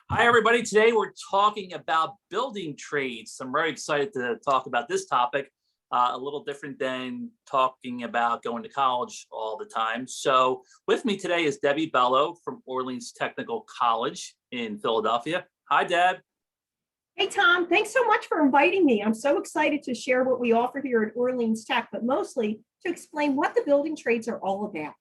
Hi, everybody. Today we're talking about building trades. I'm very excited to talk about this topic, a little different than talking about going to college all the time. So with me today is Debbie Bello from Orleans Technical College in Philadelphia. Hi, Deb. Hey, Tom, thanks so much for inviting me. I'm so excited to share what we offer here at Orleans Tech, but mostly to explain what the building trades are all about.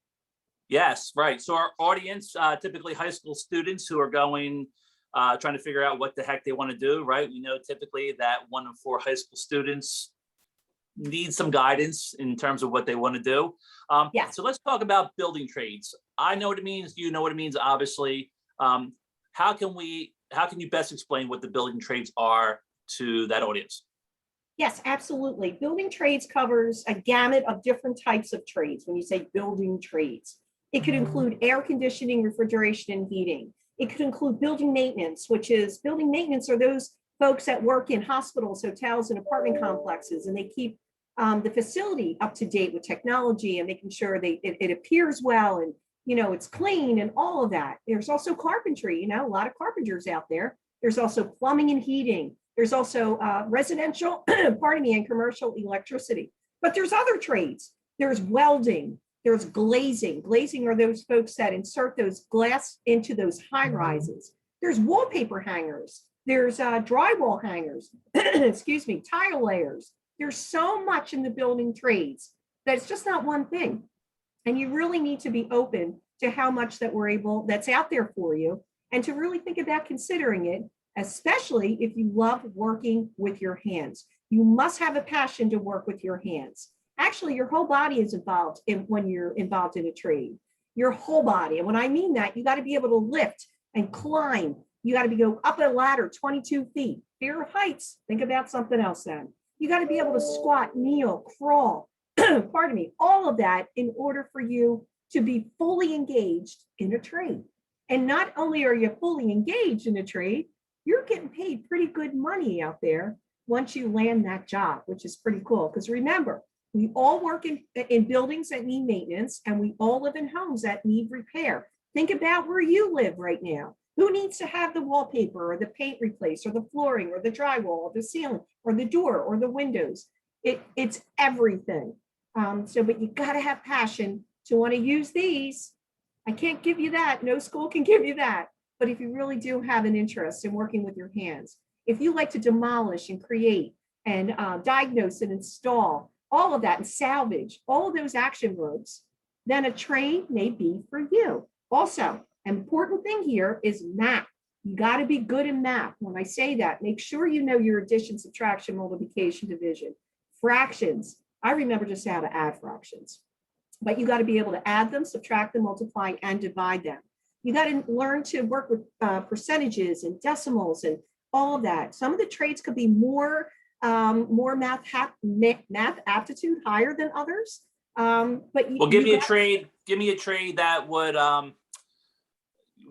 Yes, right. So our audience, typically high school students who are trying to figure out what the heck they want to do, right? We know typically that 1 in 4 high school students need some guidance in terms of what they want to do. Yes. So let's talk about building trades. I know what it means. You know what it means, obviously. How can you best explain what the building trades are to that audience? Yes, absolutely. Building trades covers a gamut of different types of trades. When you say building trades, it could include air conditioning, refrigeration, and heating. It could include building maintenance, which is building maintenance are those folks that work in hospitals, hotels, and apartment complexes, and they keep the facility up to date with technology and making sure it appears well and it's clean and all of that. There's also carpentry, a lot of carpenters out there. There's also plumbing and heating. There's also residential, pardon me, and commercial electricity. But there's other trades. There's welding. There's glazing. Glazing are those folks that insert those glass into those high rises. There's wallpaper hangers. There's drywall hangers, excuse me, tile layers. There's so much in the building trades that it's just not one thing. And you really need to be open to how much that's out there for you and to really think about considering it, especially if you love working with your hands. You must have a passion to work with your hands. Actually, your whole body is involved when you're involved in a trade. Your whole body. And when I mean that, you got to be able to lift and climb. You got to go up a ladder 22 feet. Fear of heights. Think about something else then. You got to be able to squat, kneel, crawl, pardon me, all of that in order for you to be fully engaged in a trade. And not only are you fully engaged in a trade, you're getting paid pretty good money out there once you land that job, which is pretty cool. Because remember, we all work in buildings that need maintenance, and we all live in homes that need repair. Think about where you live right now. Who needs to have the wallpaper or the paint replaced or the flooring or the drywall or the ceiling or the door or the windows? It's everything. But you got to have passion to want to use these. I can't give you that. No school can give you that. But if you really do have an interest in working with your hands, if you like to demolish and create and diagnose and install all of that and salvage all of those action verbs, then a trade may be for you. Also, an important thing here is math. You got to be good in math. When I say that, make sure you know your addition, subtraction, multiplication, division, fractions. I remember just how to add fractions, but you got to be able to add them, subtract them, multiply, and divide them. You got to learn to work with percentages and decimals and all of that. Some of the trades could be more math aptitude higher than others. Give me a trade. Give me a trade that would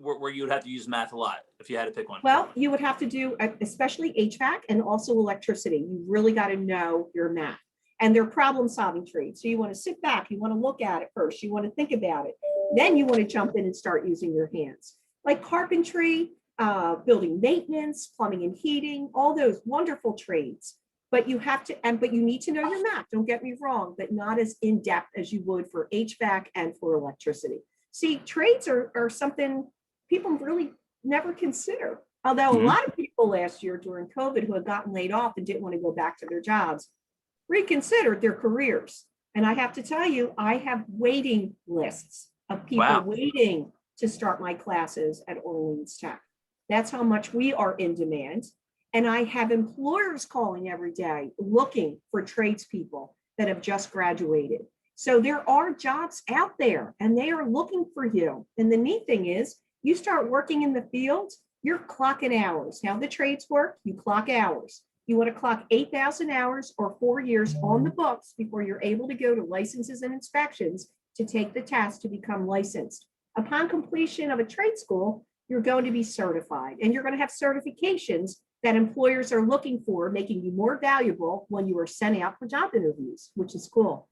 where you would have to use math a lot if you had to pick one. Well, you would have to do especially HVAC and also electricity. You really got to know your math. And they're problem-solving trades. So you want to sit back, you want to look at it first, you want to think about it. Then you want to jump in and start using your hands. Like carpentry, building maintenance, plumbing and heating, all those wonderful trades. But you need to know your math, don't get me wrong, but not as in-depth as you would for HVAC and for electricity. See, trades are something people really never consider. Although a lot of people last year during COVID who had gotten laid off and didn't want to go back to their jobs reconsidered their careers. And I have to tell you, I have waiting lists of people waiting to start my classes at Orleans Tech. That's how much we are in demand. And I have employers calling every day looking for tradespeople that have just graduated. So there are jobs out there and they are looking for you. And the neat thing is you start working in the field, you're clocking hours. How the trades work, you clock hours. You want to clock 8,000 hours or 4 years on the books before you're able to go to licenses and inspections to take the test to become licensed. Upon completion of a trade school, you're going to be certified and you're going to have certifications that employers are looking for, making you more valuable when you are sent out for job interviews, which is cool.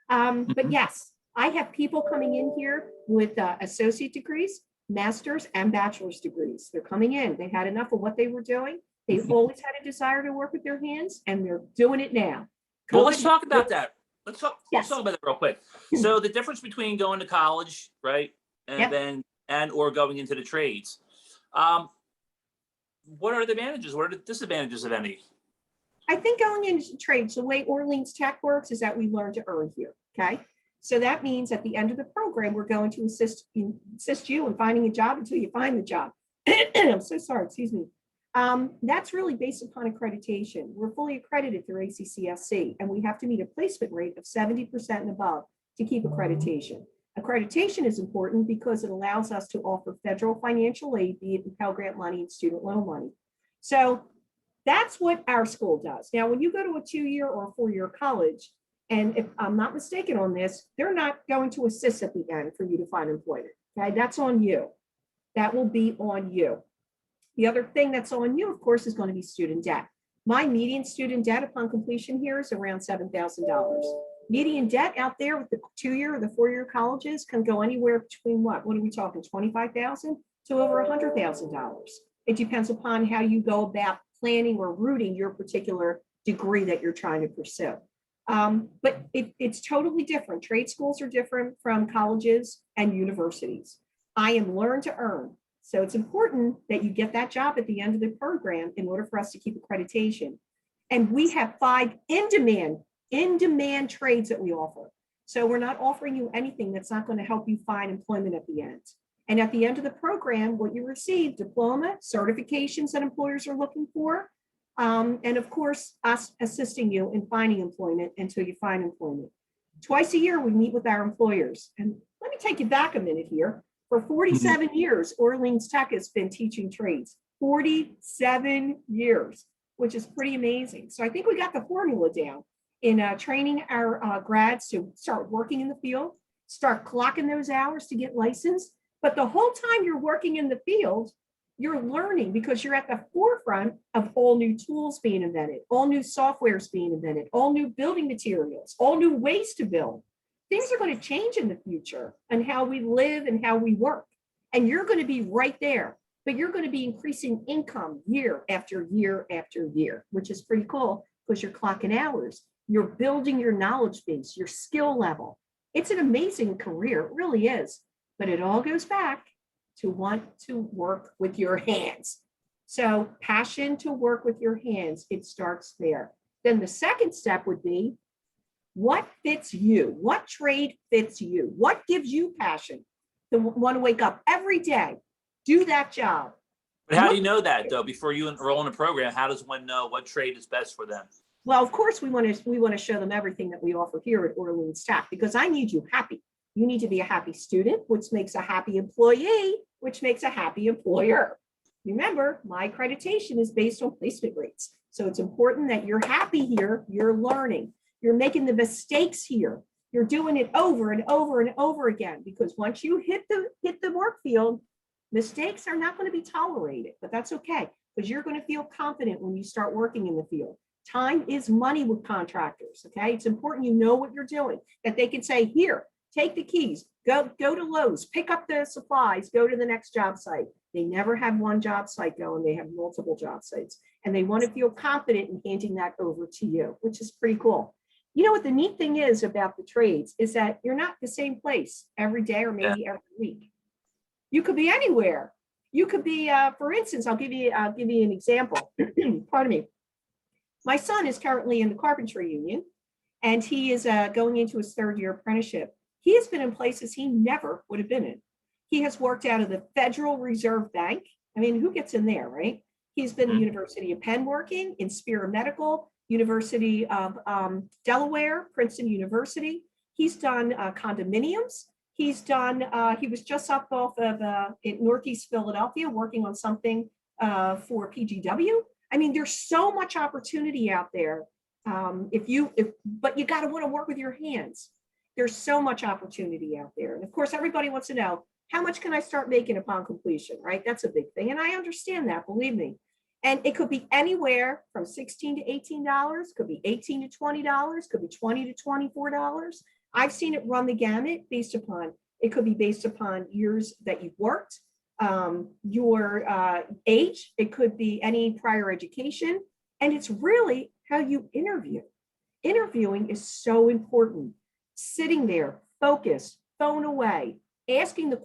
But yes, I have people coming in here with associate degrees. master's and bachelor's degrees. They're coming in. They had enough of what they were doing. They always had a desire to work with their hands, and they're doing it now. Well, let's talk about that. Let's talk Yes. about that real quick. So the difference between going to college, right, and Yep. then or going into the trades. What are the advantages? What are the disadvantages of any? I think going into trades, the way Orleans Tech works is that we learn to earn here. Okay. So that means at the end of the program, we're going to assist you in finding a job until you find the job. I'm so sorry, excuse me. That's really based upon accreditation. We're fully accredited through ACCSC, and we have to meet a placement rate of 70% and above to keep accreditation. Accreditation is important because it allows us to offer federal financial aid, be it in Pell Grant money and student loan money. So that's what our school does. Now, when you go to a 2-year or a 4-year college, and if I'm not mistaken on this, they're not going to assist at the end for you to find employment. Okay, that's on you. That will be on you. The other thing that's on you, of course, is going to be student debt. My median student debt upon completion here is around $7,000. Median debt out there with the 2-year or the 4-year colleges can go anywhere between what are we talking, $25,000 to over $100,000. It depends upon how you go about planning or routing your particular degree that you're trying to pursue. But it's totally different. Trade schools are different from colleges and universities. I am learn to earn. So it's important that you get that job at the end of the program in order for us to keep accreditation. And we have 5 in-demand trades that we offer. So we're not offering you anything that's not going to help you find employment at the end. And at the end of the program, what you receive, diploma, certifications that employers are looking for, and of course, us assisting you in finding employment until you find employment. Twice a year, we meet with our employers. And let me take you back a minute here. For 47 years, Orleans Tech has been teaching trades. 47 years, which is pretty amazing. So I think we got the formula down in training our grads to start working in the field, start clocking those hours to get licensed. But the whole time you're working in the field, you're learning because you're at the forefront of all new tools being invented, all new softwares being invented, all new building materials, all new ways to build. Things are going to change in the future and how we live and how we work. And you're going to be right there, but you're going to be increasing income year after year after year, which is pretty cool because you're clocking hours. You're building your knowledge base, your skill level. It's an amazing career, it really is. But it all goes back to want to work with your hands. So passion to work with your hands, it starts there. Then the second step would be, what fits you? What trade fits you? What gives you passion to want to wake up every day, do that job? But how do you know that though? Before you enroll in a program, how does one know what trade is best for them? Well, of course, we want to show them everything that we offer here at Orleans Tech because I need you happy. You need to be a happy student, which makes a happy employee, which makes a happy employer. Remember, my accreditation is based on placement rates. So it's important that you're happy here, you're learning, you're making the mistakes here. You're doing it over and over and over again, because once you hit the work field, mistakes are not going to be tolerated, but that's okay, because you're going to feel confident when you start working in the field. Time is money with contractors, okay? It's important you know what you're doing, that they can say, here, take the keys, go to Lowe's, pick up the supplies, go to the next job site. They never have one job site going, they have multiple job sites. And they want to feel confident in handing that over to you, which is pretty cool. You know what the neat thing is about the trades is that you're not the same place every day or maybe every week. You could be anywhere. You could be, for instance, I'll give you an example. Pardon me. My son is currently in the Carpentry union, and he is going into his 3rd year apprenticeship. He has been in places he never would have been in. He has worked out of the Federal Reserve Bank. I mean, who gets in there, right? He's been the University of Penn working, in Spear Medical, University of Delaware, Princeton University. He's done condominiums. He's done, he was just up off of in Northeast Philadelphia working on something for PGW. I mean, there's so much opportunity out there. But you got to want to work with your hands. There's so much opportunity out there. And of course, everybody wants to know, how much can I start making upon completion, right? That's a big thing. And I understand that, believe me. And it could be anywhere from $16 to $18, could be $18 to $20, could be $20 to $24. I've seen it run the gamut it could be based upon years that you've worked. your age, it could be any prior education, and it's really how you interview. Interviewing is so important. Sitting there, focused, phone away, asking those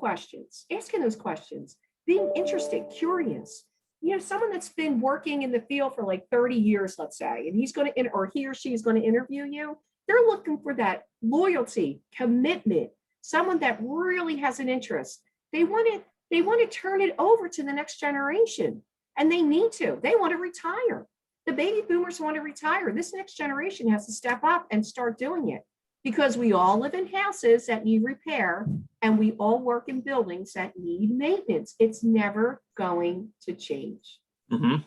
questions, being interested, curious. You know, someone that's been working in the field for like 30 years, let's say, and he's going to, or he or she is going to interview you, they're looking for that loyalty, commitment, someone that really has an interest. They want to turn it over to the next generation, and they need to. They want to retire. The baby boomers want to retire. This next generation has to step up and start doing it, because we all live in houses that need repair, and we all work in buildings that need maintenance. It's never going to change. Mhm.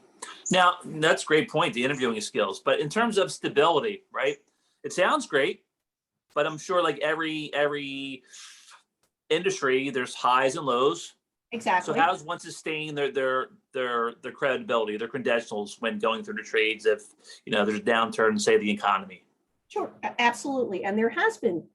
Now, that's a great point, the interviewing skills. But in terms of stability, right? It sounds great, but I'm sure like every industry, there's highs and lows. So Exactly. how does one sustain their credibility, their credentials when going through the trades if there's a downturn in, say, the economy? Sure, absolutely. And there has been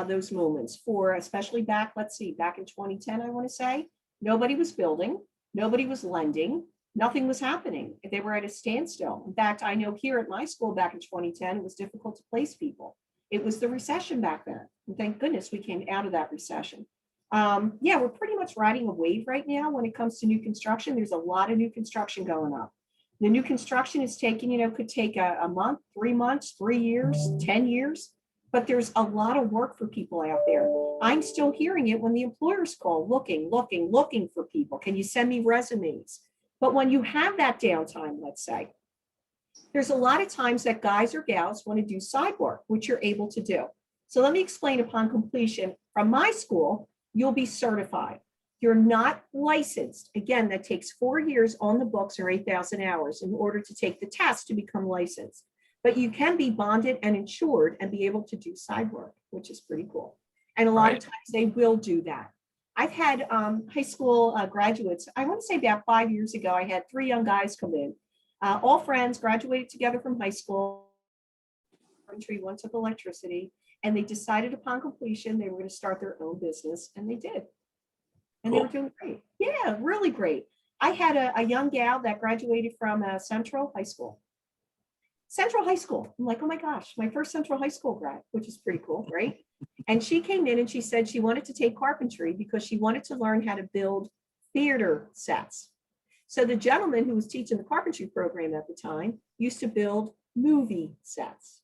those moments for, especially back, let's see, back in 2010, I want to say, nobody was building, nobody was lending, nothing was happening. They were at a standstill. In fact, I know here at my school back in 2010, it was difficult to place people. It was the recession back then. And thank goodness we came out of that recession. Yeah, we're pretty much riding a wave right now when it comes to new construction. There's a lot of new construction going up. The new construction is taking, could take a month, 3 months, 3 years, 10 years, but there's a lot of work for people out there. I'm still hearing it when the employers call, looking for people. Can you send me resumes? But when you have that downtime, let's say, there's a lot of times that guys or gals want to do side work, which you're able to do. So let me explain. Upon completion from my school, you'll be certified. You're not licensed. Again, that takes 4 years on the books or 8,000 hours in order to take the test to become licensed. But you can be bonded and insured and be able to do side work, which is pretty cool. And a lot of times they will do that. I've had high school graduates, I want to say about 5 years ago, I had 3 young guys come in, all friends, graduated together from high school. Carpentry, one took electricity, and they decided upon completion they were going to start their own business, and they did. And Cool. they were doing great. Yeah, really great. I had a young gal that graduated from Central High School. Central High School. I'm like, oh my gosh, my first Central High School grad, which is pretty cool, right? And she came in and she said she wanted to take carpentry because she wanted to learn how to build theater sets. So the gentleman who was teaching the carpentry program at the time used to build movie sets.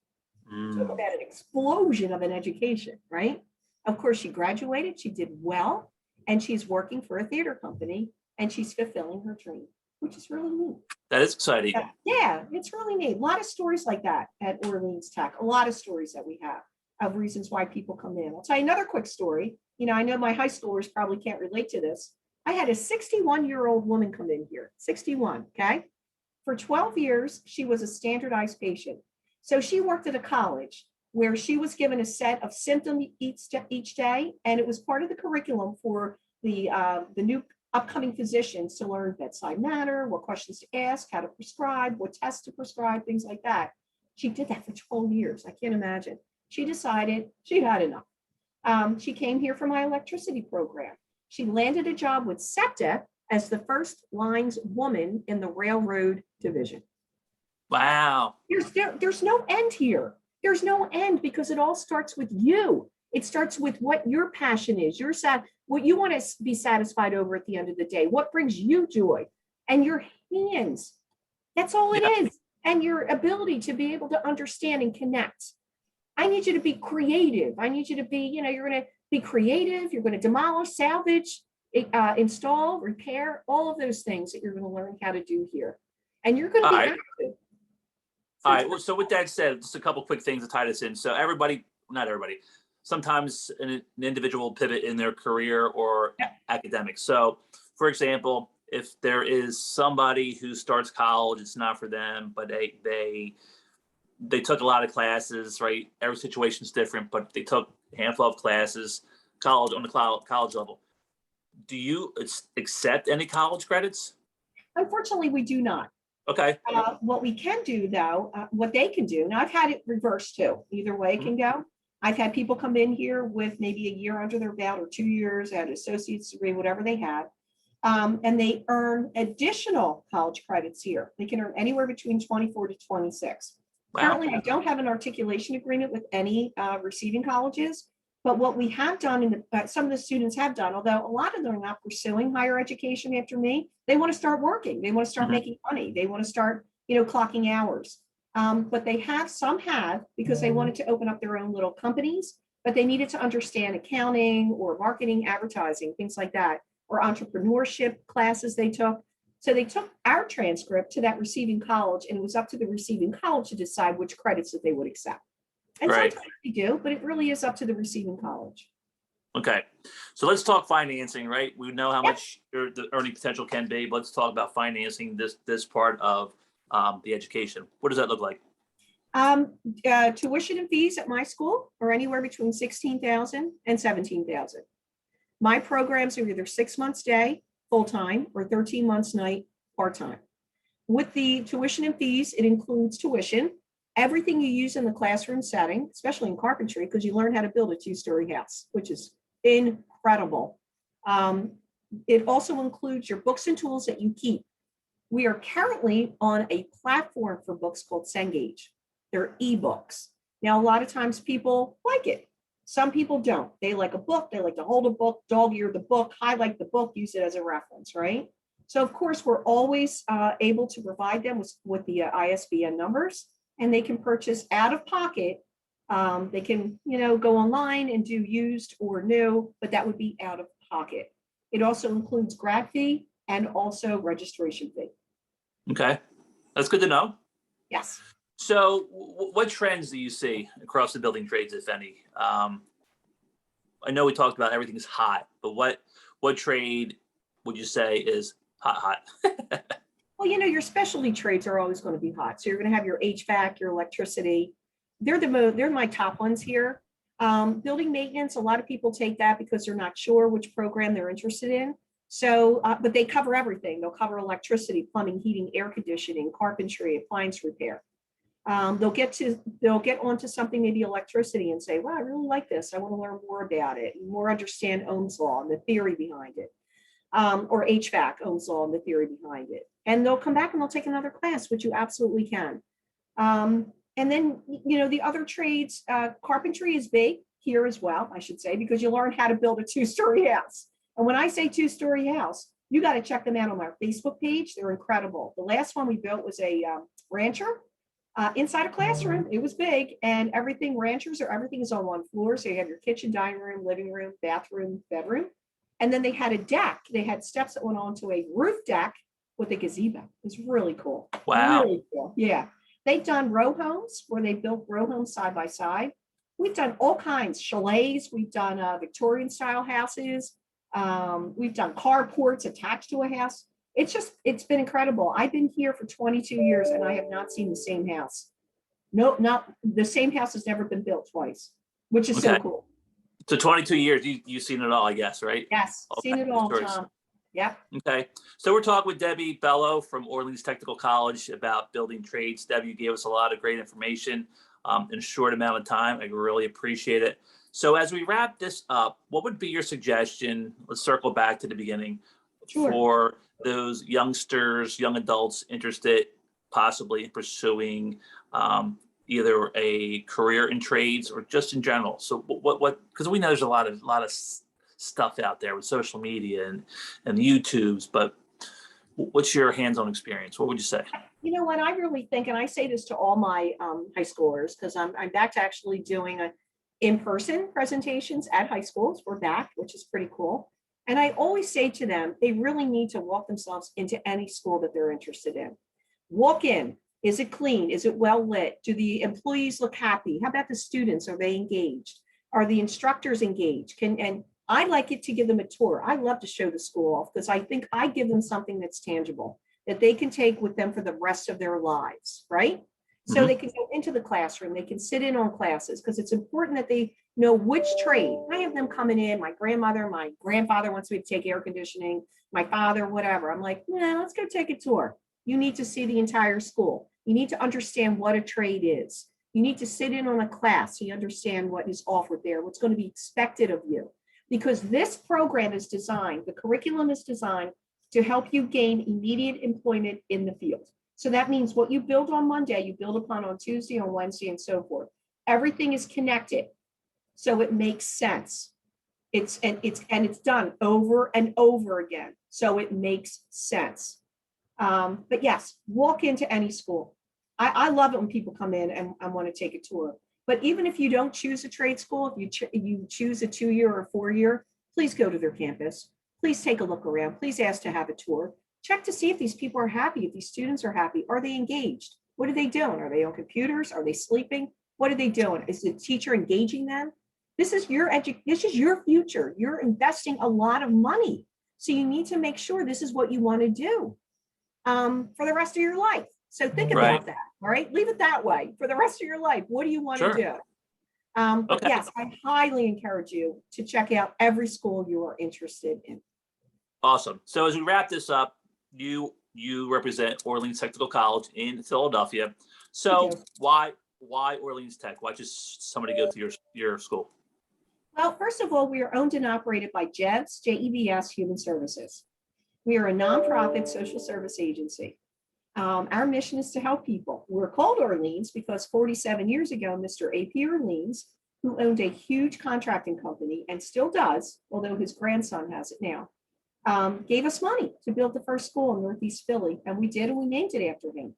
Talk about an explosion of an education, right? Of course, she graduated, she did well, and she's working for a theater company, and she's fulfilling her dream, which is really neat. That is exciting. Yeah, it's really neat. A lot of stories like that at Orleans Tech. A lot of stories that we have of reasons why people come in. I'll tell you another quick story. I know my high schoolers probably can't relate to this. I had a 61-year-old woman come in here, 61, okay? For 12 years, she was a standardized patient. So she worked at a college where she was given a set of symptoms each day, and it was part of the curriculum for the new upcoming physicians to learn bedside manner, what questions to ask, how to prescribe, what tests to prescribe, things like that. She did that for 12 years. I can't imagine. She decided she had enough. She came here for my electricity program. She landed a job with SEPTA as the first lines woman in the railroad division. Wow. There's no end here. There's no end because it all starts with you. It starts with what your passion is, what you want to be satisfied over at the end of the day, what brings you joy, and your hands. That's all it is. And your ability to be able to understand and connect. I need you to be creative. I need you to be, you're going to be creative. You're going to demolish, salvage, install, repair, all of those things that you're going to learn how to do here. And you're going to be active. All right. Well, so with that said, just a couple quick things to tie this in. So not everybody, sometimes an individual will pivot in their career or academics. So for example, if there is somebody who starts college, it's not for them, but they took a lot of classes, right? Every situation is different, but they took a handful of classes, college on the college level. Do you accept any college credits? Unfortunately, we do not. Okay. What we can do, though, what they can do, now I've had it reversed too. Either way it can go. I've had people come in here with maybe a year under their belt or 2 years at associate's degree, whatever they have. And they earn additional college credits here. They can earn anywhere between 24 to 26. Wow. Currently, I don't have an articulation agreement with any receiving colleges, but what we have done, and some of the students have done, although a lot of them are not pursuing higher education after me, they want to start working. They want to start making money. They want to start, clocking hours. But some have, because they wanted to open up their own little companies, but they needed to understand accounting or marketing, advertising, things like that, or entrepreneurship classes they took. So they took our transcript to that receiving college, and it was up to the receiving college to decide which credits that they would accept. And Right. sometimes they do, but it really is up to the receiving college. Okay, so let's talk financing, right? We know how Yep. much the earning potential can be, but let's talk about financing this part of the education. What does that look like? Tuition and fees at my school are anywhere between $16,000 and $17,000. My programs are either 6 months day, full-time, or 13 months night, part-time. With the tuition and fees, it includes tuition, everything you use in the classroom setting, especially in carpentry, because you learn how to build a 2-story house, which is incredible. It also includes your books and tools that you keep. We are currently on a platform for books called Cengage. They're ebooks. Now, a lot of times people like it. Some people don't. They like a book, they like to hold a book, dog ear the book, highlight the book, use it as a reference, right? So of course, we're always able to provide them with the ISBN numbers, and they can purchase out of pocket. They can, go online and do used or new, but that would be out of pocket. It also includes grad fee and also registration fee. Okay, that's good to know. Yes. So what trends do you see across the building trades, if any? I know we talked about everything's hot, but what trade would you say is hot? Well, your specialty trades are always going to be hot. So you're going to have your HVAC, your electricity. They're my top ones here. Building maintenance, a lot of people take that because they're not sure which program they're interested in. So, but they cover everything. They'll cover electricity, plumbing, heating, air conditioning, carpentry, appliance repair. They'll get onto something, maybe electricity, and say, "Wow, I really like this. I want to learn more about it, more understand Ohm's law and the theory behind it." Or HVAC, Ohm's law and the theory behind it. And they'll come back and they'll take another class, which you absolutely can. And then, the other trades, carpentry is big here as well, I should say, because you learn how to build a 2-story house. And when I say 2-story house, you got to check them out on our Facebook page. They're incredible. The last one we built was a rancher inside a classroom. It was big, and everything is on one floor. So you have your kitchen, dining room, living room, bathroom, bedroom. And then they had a deck. They had steps that went onto a roof deck with a gazebo. It was really cool. Wow. Really cool. Yeah. They've done row homes where they built row homes side by side. We've done all kinds, chalets. We've done Victorian style houses. We've done carports attached to a house. It's been incredible. I've been here for 22 years and I have not seen the same house. No, not the same house has never been built twice, which is so cool. So 22 years, you've seen it all, I guess, right? Yes, seen it all, Tom. Yep. Okay, so we're talking with Debbie Bello from Orleans Technical College about building trades. Debbie, you gave us a lot of great information in a short amount of time. I really appreciate it. So as we wrap this up, what would be your suggestion? Let's circle back to the beginning. Sure. For those youngsters, young adults interested possibly in pursuing either a career in trades or just in general. So what, because we know there's a lot of stuff out there with social media and YouTubes, but what's your hands-on experience? What would you say? You know what, I really think, and I say this to all my high schoolers, because I'm back to actually doing in-person presentations at high schools. We're back, which is pretty cool. And I always say to them, they really need to walk themselves into any school that they're interested in. Walk in. Is it clean? Is it well lit? Do the employees look happy? How about the students? Are they engaged? Are the instructors engaged? And I like it to give them a tour. I love to show the school off because I think I give them something that's tangible that they can take with them for the rest of their lives, right? So they can go into the classroom, they can sit in on classes, because it's important that they know which trade. I have them coming in, my grandmother, my grandfather wants me to take air conditioning, my father, whatever. I'm like, nah, let's go take a tour. You need to see the entire school. You need to understand what a trade is. You need to sit in on a class so you understand what is offered there, what's going to be expected of you. Because this program is designed, the curriculum is designed to help you gain immediate employment in the field. So that means what you build on Monday, you build upon on Tuesday, on Wednesday, and so forth. Everything is connected, so it makes sense. It's done over and over again, so it makes sense. But yes, walk into any school. I love it when people come in and want to take a tour. But even if you don't choose a trade school, if you choose a 2-year or 4-year, please go to their campus. Please take a look around. Please ask to have a tour. Check to see if these people are happy, if these students are happy. Are they engaged? What are they doing? Are they on computers? Are they sleeping? What are they doing? Is the teacher engaging them? This is your future. You're investing a lot of money. So you need to make sure this is what you want to do for the rest of your life. So think about that. All right. Leave it that way for the rest of your life. What do you want to do? But yes, I highly encourage you to check out every school you are interested in. Awesome. So as we wrap this up, you represent Orleans Technical College in Philadelphia. So why Orleans Tech? Why just somebody go to your school? Well, first of all, we are owned and operated by JEVS, JEVS Human Services. We are a nonprofit social service agency. Our mission is to help people. We're called Orleans because 47 years ago, Mr. A.P. Orleans, who owned a huge contracting company and still does, although his grandson has it now, gave us money to build the first school in Northeast Philly. And we did, and we named it after him.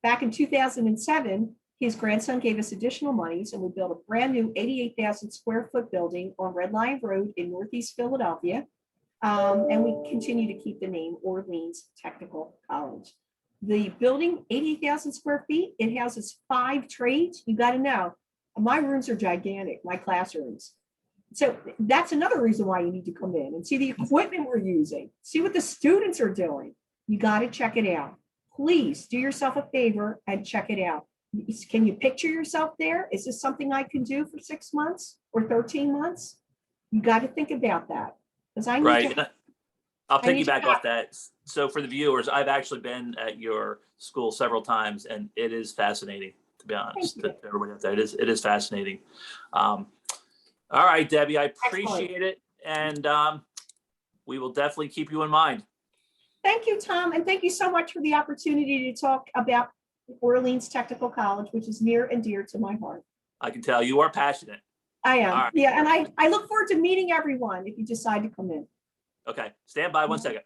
Back in 2007, his grandson gave us additional monies, and we built a brand new 88,000 square foot building on Red Lion Road in Northeast Philadelphia. And we continue to keep the name Orleans Technical College. The building, 88,000 square feet, it houses 5 trades. You got to know, my rooms are gigantic, my classrooms. So that's another reason why you need to come in and see the equipment we're using, see what the students are doing. You got to check it out. Please do yourself a favor and check it out. Can you picture yourself there? Is this something I can do for 6 months or 13 months? You got to think about that. Because I need to. I'll piggyback off that. So for the viewers, I've actually been at your school several times, and it is fascinating, to be honest. To everybody out there, it is fascinating. All right, Debbie, I appreciate it, and we will definitely keep you in mind. Thank you, Tom, and thank you so much for the opportunity to talk about Orleans Technical College, which is near and dear to my heart. I can tell you are passionate. I am. Right. Yeah, and I look forward to meeting everyone if you decide to come in. Okay, stand by 1 second.